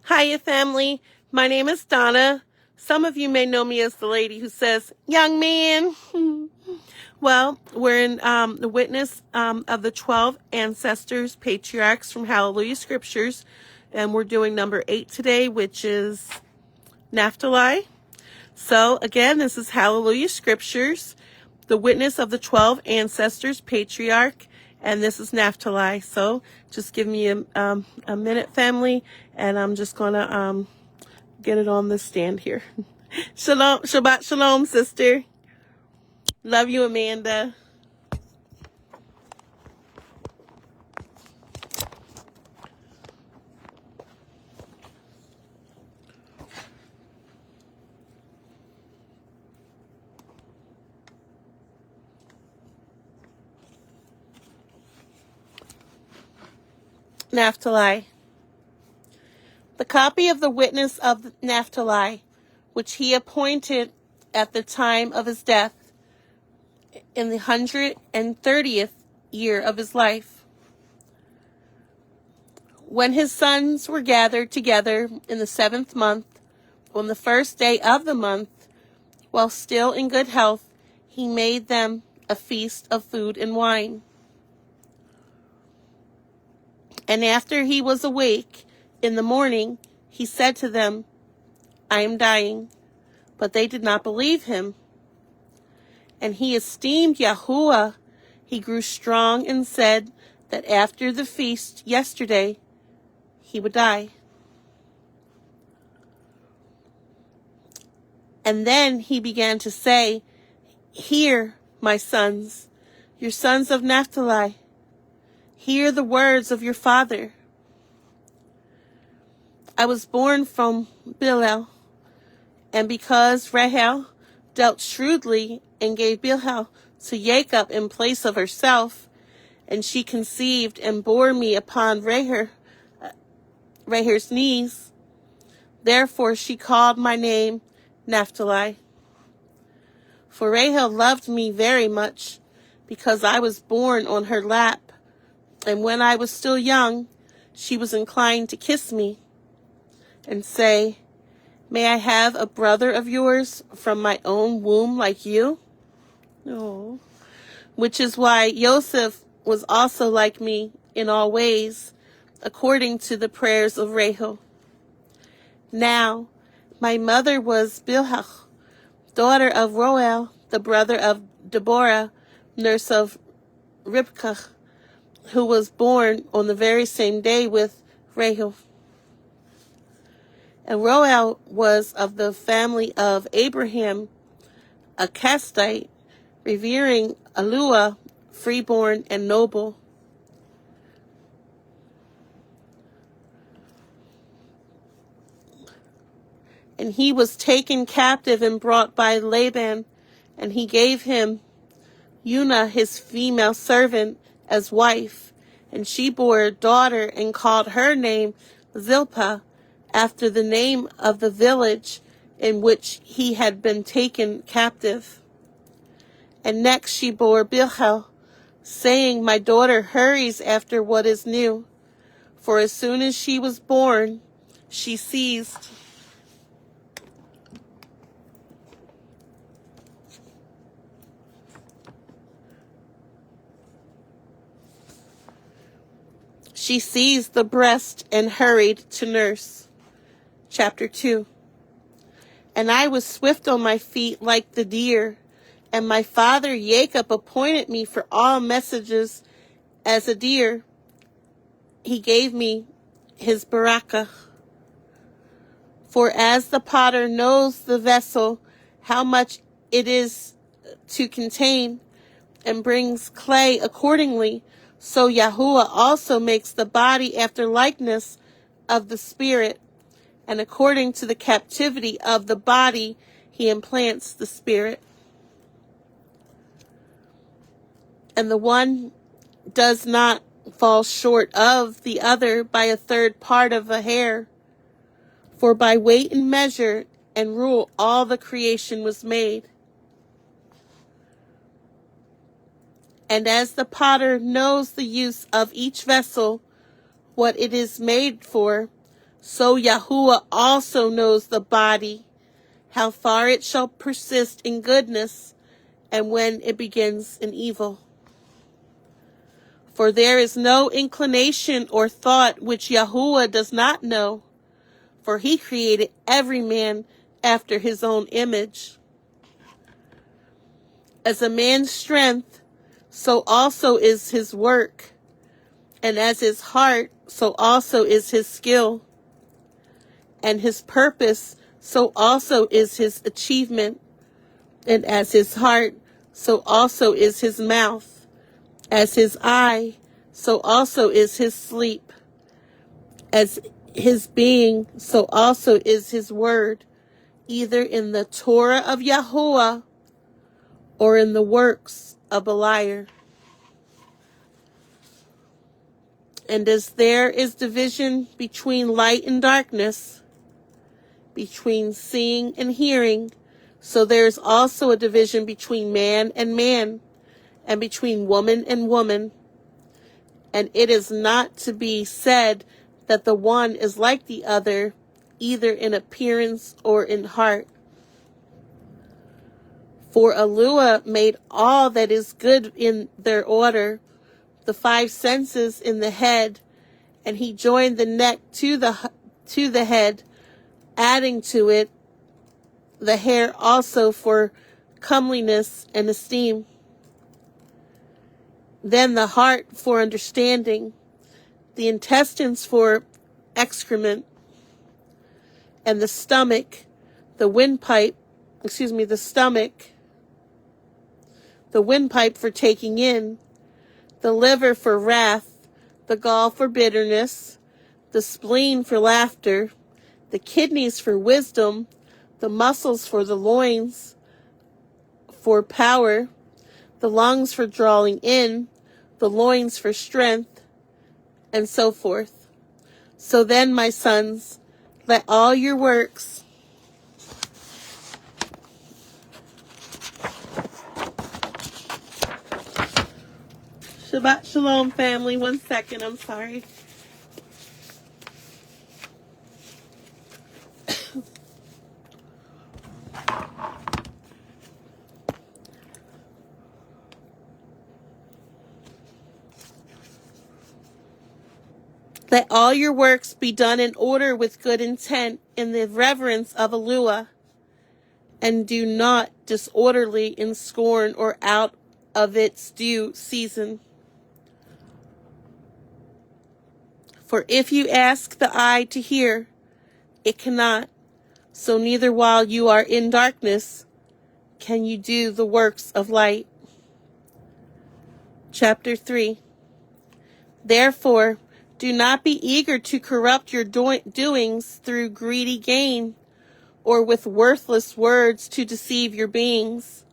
Hiya, family. My name is Donna. Some of you may know me as the lady who says, young man. Well, we're in the witness of the 12 ancestors, patriarchs from HalleluYah Scriptures. And we're doing number 8 today, which is NAPHTALI. So, again, this is HalleluYah Scriptures, the witness of the 12 ancestors, patriarch, and this is NAPHTALI. So, just give me a minute, family, and I'm just going to get it on the stand here. Shalom, Shabbat Shalom, sister. Love you, Amanda. NAPHTALI. The copy of the witness of NAPHTALI, which he appointed at the time of his death, in the 130th year of his life, when his sons were gathered together in the 7th month, on the first day of the month, while still in good health, he made them a feast of food and wine. And after he was awake in the morning, he said to them, I am dying. But they did not believe him. And he esteemed Yahuwah. He grew strong and said that after the feast yesterday, he would die. And then he began to say, hear, my sons, your sons of NAPHTALI. Hear the words of your father. I was born from Bilhah, and because Rahel dealt shrewdly and gave Bilhah to Jacob in place of herself, and she conceived and bore me upon Raher's knees, therefore she called my name NAPHTALI. For Rahel loved me very much, because I was born on her lap, and when I was still young, she was inclined to kiss me and say, may I have a brother of yours from my own womb like you? Oh. Which is why Joseph was also like me in all ways, according to the prayers of Rahel. Now, my mother was Bilhah, daughter of Roel, the brother of Deborah, nurse of Ribkah, who was born on the very same day with Rahel. And Roel was of the family of Abraham, a Castite, revering HalleluYah, freeborn and noble. And he was taken captive and brought by Laban, and he gave him Una, his female servant, as wife, and she bore a daughter and called her name Zilpah, after the name of the village in which he had been taken captive. And next she bore Bilhah, saying, my daughter hurries after what is new. For as soon as she was born, she ceased the breast and hurried to nurse. Chapter 2. And I was swift on my feet like the deer, and my father Jacob appointed me for all messages as a deer. He gave me his barakah. For as the potter knows the vessel, how much it is to contain, and brings clay accordingly, so Yahuwah also makes the body after likeness of the spirit, and according to the captivity of the body, he implants the spirit. And the one does not fall short of the other by a third part of a hair. For by weight and measure and rule all the creation was made. And as the potter knows the use of each vessel, what it is made for, so Yahuwah also knows the body, how far it shall persist in goodness, and when it begins in evil. For there is no inclination or thought which Yahuwah does not know, for he created every man after his own image. As a man's strength, so also is his work, and as his heart, so also is his skill, and his purpose, so also is his achievement, and as his heart, so also is his mouth, as his eye, so also is his sleep, as his being, so also is his word, either in the Torah of Yahuwah or in the works of a liar. And as there is division between light and darkness, between seeing and hearing, so there is also a division between man, and between woman and woman. And it is not to be said that the one is like the other, either in appearance or in heart. For HalleluYah made all that is good in their order, the 5 senses in the head, and he joined the neck to the head, adding to it the hair also for comeliness and esteem. Then the heart for understanding, the intestines for excrement, and the stomach, the windpipe for taking in, the liver for wrath, the gall for bitterness, the spleen for laughter, the kidneys for wisdom, the muscles for the loins for power, the lungs for drawing in, the loins for strength, and so forth. So then, my sons, let all your works Shabbat Shalom, family. 1 second, I'm sorry. Let all your works be done in order with good intent, in the reverence of HalleluYah, and do not disorderly in scorn or out of its due season. For if you ask the eye to hear, it cannot, so neither while you are in darkness can you do the works of light. Chapter 3. Therefore, do not be eager to corrupt your doings through greedy gain, or with worthless words to deceive your beings,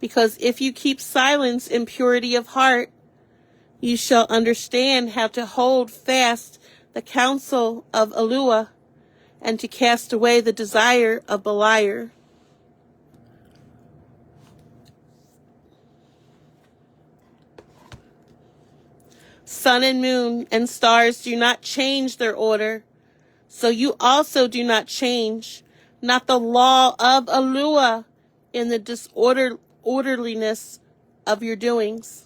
because if you keep silence in purity of heart, you shall understand how to hold fast the counsel of HalleluYah, and to cast away the desire of Beliar. Sun and moon and stars do not change their order, so you also do not change, not the law of HalleluYah, in the disorderliness of your doings.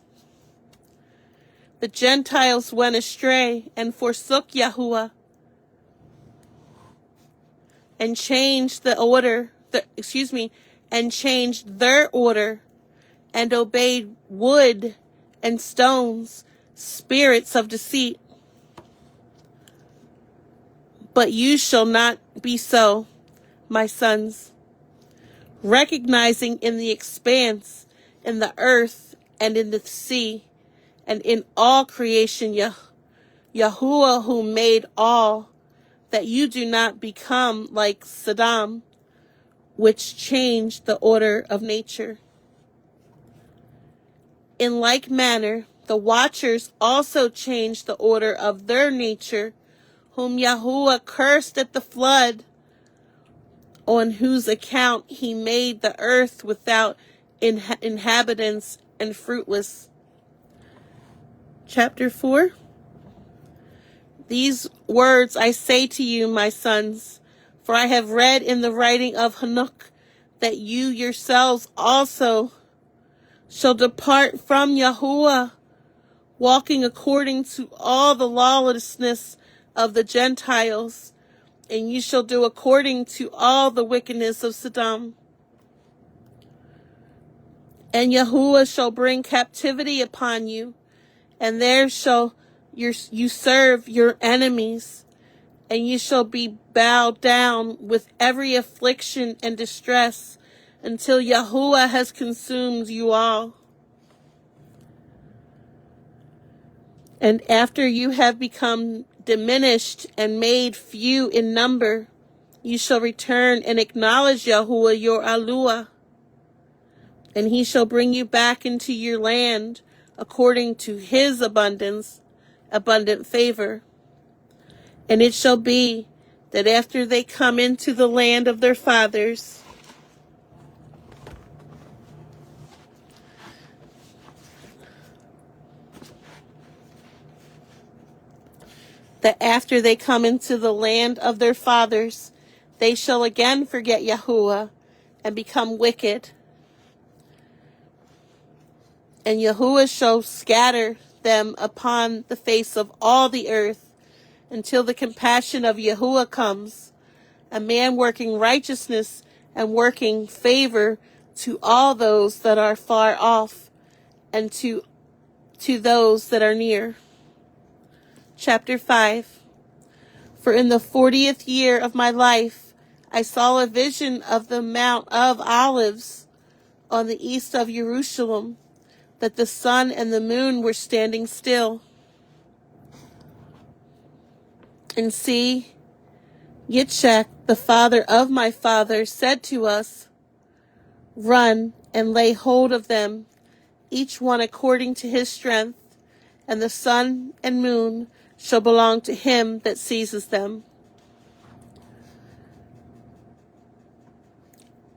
The Gentiles went astray and forsook Yahuwah, and changed their order, and obeyed wood and stones, spirits of deceit. But you shall not be so, my sons, recognizing in the expanse, in the earth, and in the sea, and in all creation, Yahuwah who made all, that you do not become like Sodom, which changed the order of nature. In like manner, the watchers also changed the order of their nature, whom Yahuwah cursed at the flood, on whose account he made the earth without inhabitants and fruitless. Chapter 4. These words I say to you, my sons, for I have read in the writing of Hanuk that you yourselves also shall depart from Yahuwah, walking according to all the lawlessness of the Gentiles, and you shall do according to all the wickedness of Sodom. And Yahuwah shall bring captivity upon you, and there shall you serve your enemies, and you shall be bowed down with every affliction and distress until Yahuwah has consumed you all. And after you have become diminished and made few in number, you shall return and acknowledge Yahuwah your Eluah, and he shall bring you back into your land according to his abundant favor. And it shall be that after they come into the land of their fathers, they shall again forget Yahuwah and become wicked. And Yahuwah shall scatter them upon the face of all the earth until the compassion of Yahuwah comes, a man working righteousness and working favor to all those that are far off and to those that are near. Chapter 5. For in the 40th year of my life I saw a vision of the Mount of Olives on the east of Jerusalem, that the sun and the moon were standing still. And see, Yitzchak, the father of my father, said to us, run and lay hold of them, each one according to his strength, and the sun and moon shall belong to him that seizes them.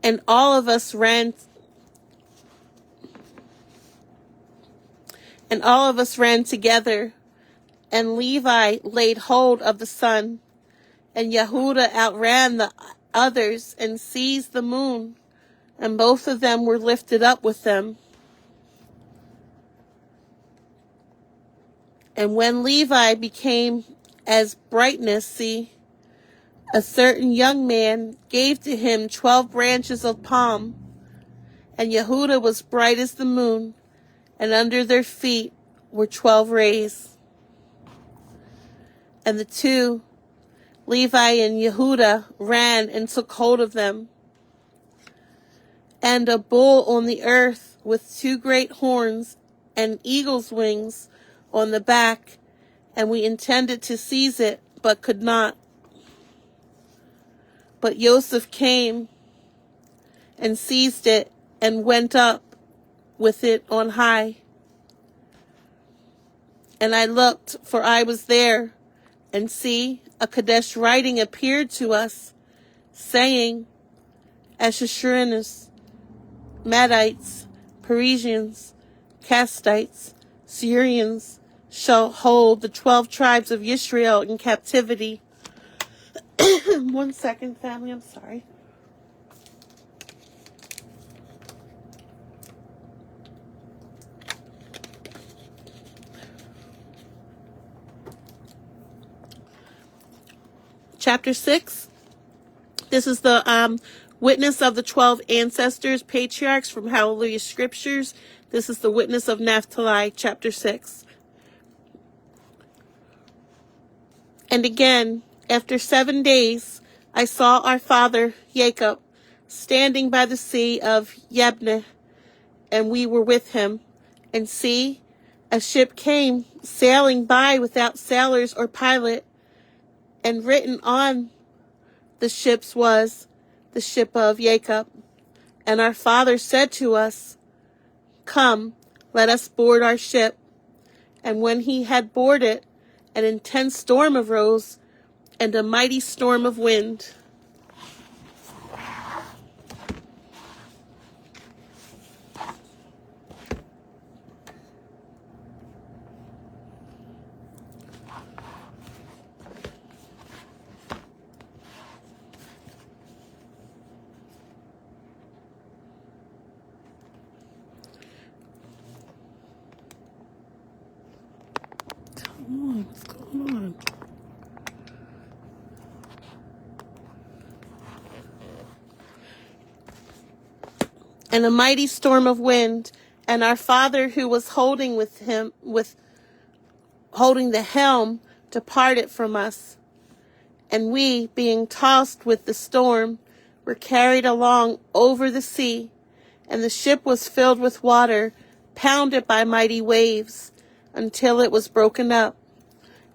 And all of us ran together, and Levi laid hold of the sun, and Yehuda outran the others and seized the moon, and both of them were lifted up with them. And when Levi became as brightness, see, a certain young man gave to him 12 branches of palm, and Yehuda was bright as the moon, and under their feet were 12 rays. And the two, Levi and Yehuda, ran and took hold of them. And a bull on the earth with 2 great horns and eagle's wings on the back, and we intended to seize it, but could not. But Joseph came and seized it and went up with it on high. And I looked, for I was there, and see, a Kadesh writing appeared to us, saying, Ashashurinis, Madites, Parisians, Castites, Syrians shall hold the 12 tribes of Israel in captivity. 1 second, family, I'm sorry. Chapter 6. This is the witness of the 12 ancestors, patriarchs from HalleluYah scriptures. This is the witness of NAPHTALI, chapter 6. And again, after 7 days, I saw our father Jacob standing by the sea of Yabneh, and we were with him. And see, a ship came sailing by without sailors or pilot, and written on the ships was the ship of Jacob. And our father said to us, come, let us board our ship. And when he had boarded, an intense storm arose, and a mighty storm of wind. What's going on? And a mighty storm of wind, and our father who was holding the helm departed from us. And we, being tossed with the storm, were carried along over the sea, and the ship was filled with water, pounded by mighty waves, until it was broken up.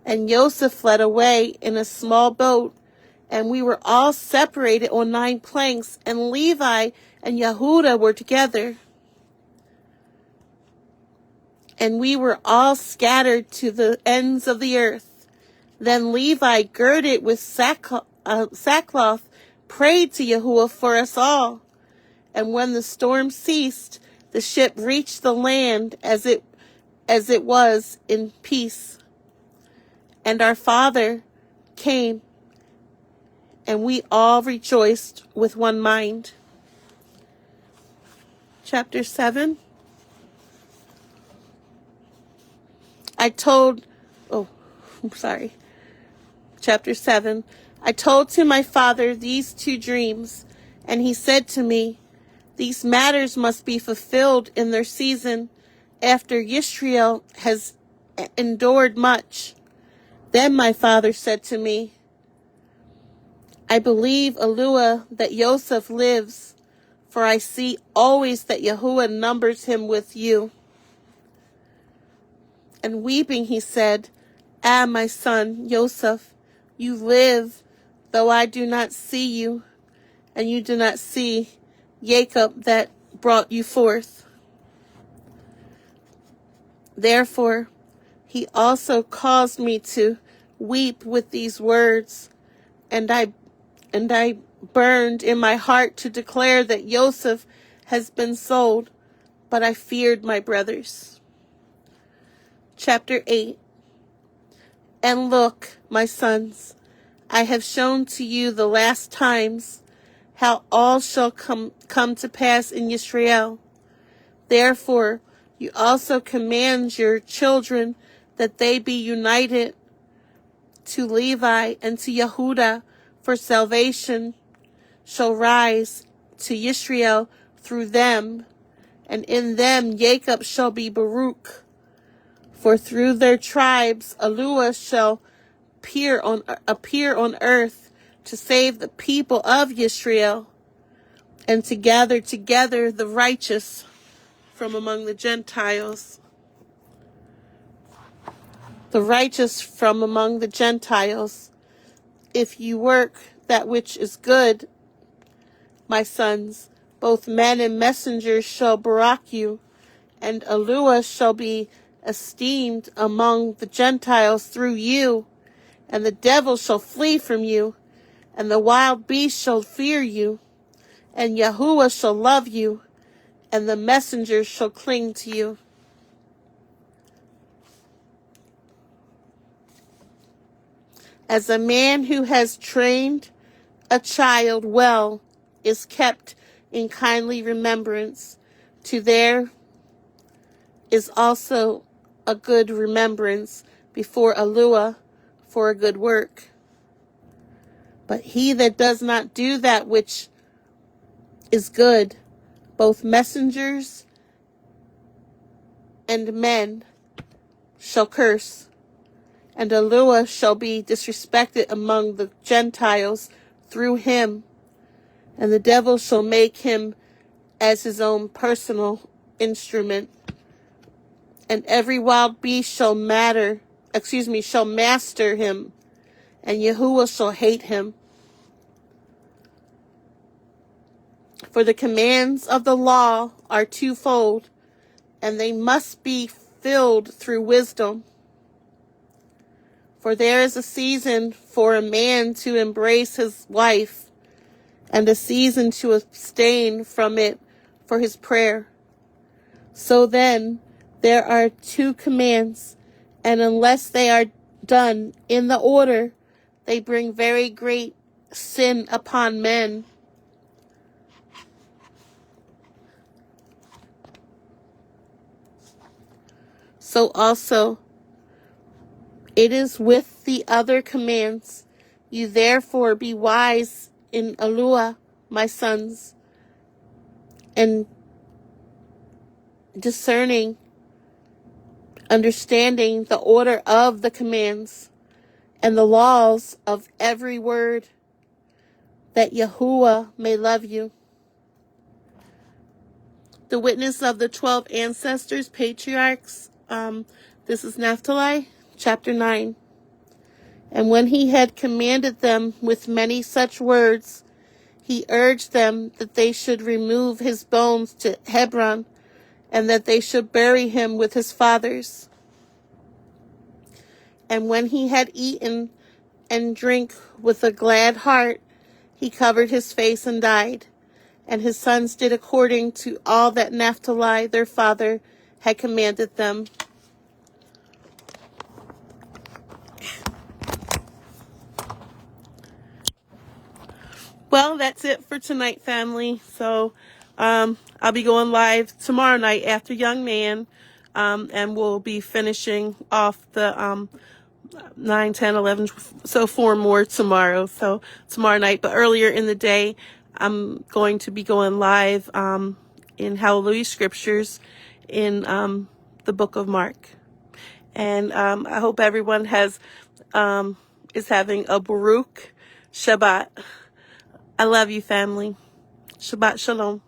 And Joseph fled away in a small boat, and we were all separated on 9 planks, and Levi and Yehuda were together. And we were all scattered to the ends of the earth. Then Levi, girded with sackcloth, prayed to Yahuwah for us all. And when the storm ceased, the ship reached the land as it was in peace. And our father came, and we all rejoiced with one mind. Chapter 7. Chapter 7. I told to my father these 2 dreams, and he said to me, these matters must be fulfilled in their season, after Yisrael has endured much. Then my father said to me, I believe, HalleluYah, that Joseph lives, for I see always that Yahuwah numbers him with you. And weeping, he said, my son, Joseph, you live, though I do not see you, and you do not see Jacob that brought you forth. Therefore, he also caused me to weep with these words, and I burned in my heart to declare that Joseph has been sold, but I feared my brothers. Chapter 8. And look, my sons, I have shown to you the last times how all shall come to pass in Yisrael. Therefore, you also command your children that they be united to Levi and to Yehuda, for salvation shall rise to Yisrael through them, and in them Jacob shall be Baruch. For through their tribes HalleluYah shall appear on earth to save the people of Yisrael, and to gather together the righteous from among the Gentiles. The righteous from among the Gentiles. If you work that which is good, my sons, both men and messengers shall barak you, and HalleluYah shall be esteemed among the Gentiles through you, and the devil shall flee from you, and the wild beast shall fear you, and Yahuwah shall love you, and the messengers shall cling to you. As a man who has trained a child well is kept in kindly remembrance, to there is also a good remembrance before HalleluYah for a good work. But he that does not do that which is good, both messengers and men shall curse, and HalleluYah shall be disrespected among the Gentiles through him, and the devil shall make him as his own personal instrument, and every wild beast shall master him, and Yahuwah shall hate him. For the commands of the law are twofold, and they must be filled through wisdom. For there is a season for a man to embrace his wife, and a season to abstain from it for his prayer. So then, there are 2 commands, and unless they are done in the order, they bring very great sin upon men. So also, It is with the other commands. You therefore be wise in HalleluYah, my sons, and discerning, understanding the order of the commands and the laws of every word, that Yahuwah may love you. The witness of the 12 ancestors, patriarchs. This is NAPHTALI, chapter 9. And when he had commanded them with many such words, he urged them that they should remove his bones to Hebron, and that they should bury him with his fathers. And when he had eaten and drink with a glad heart, he covered his face and died. And his sons did according to all that NAPHTALI, their father, had commanded them. Well, that's it for tonight, family. So I'll be going live tomorrow night after Young Man, and we'll be finishing off the 9, 10, 11, so 4 more tomorrow. So tomorrow night, but earlier in the day, I'm going to be going live in HalleluYah Scriptures in the book of Mark. And I hope everyone is having a Baruch Shabbat. I love you, family. Shabbat Shalom.